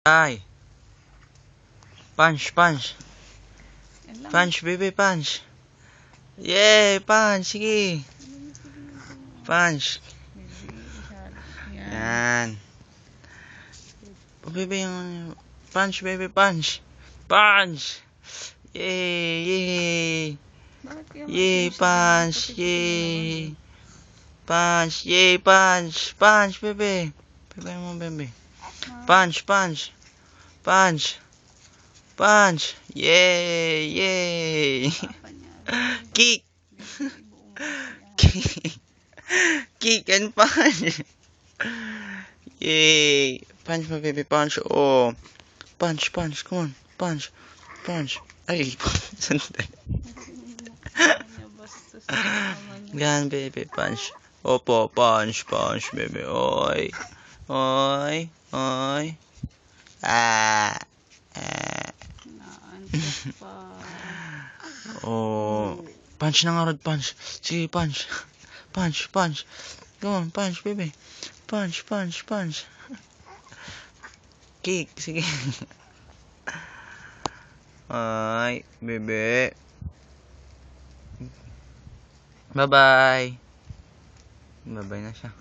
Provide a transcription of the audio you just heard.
Ay. Punch, punch. Punch, baby, punch. Yay, punch. Sige. Punch. Yan. Oh, baby, yung punch, baby, punch. Punch. Yay, yay. Yay, punch. Yay. Punch, yay, punch. Punch, baby. Baby mo, baby. Punch, punch. Punch. Punch. Yay, yay. Kick. Kick. Kick and punch. Yay. Punch mo, baby, punch. Oh. Punch, punch. Come on. Punch. Punch. Ay, sandali. Yan, baby, punch. Opo, punch, punch, baby. Oy. Oy. Oy. Ah. Ah. Oh. Punch na nga, Rod. Punch. Sige, punch. Punch, punch. Come on, punch, baby. Punch, punch, punch. Kick. Sige. Ay, bebe. Bye-bye. Bye-bye na siya.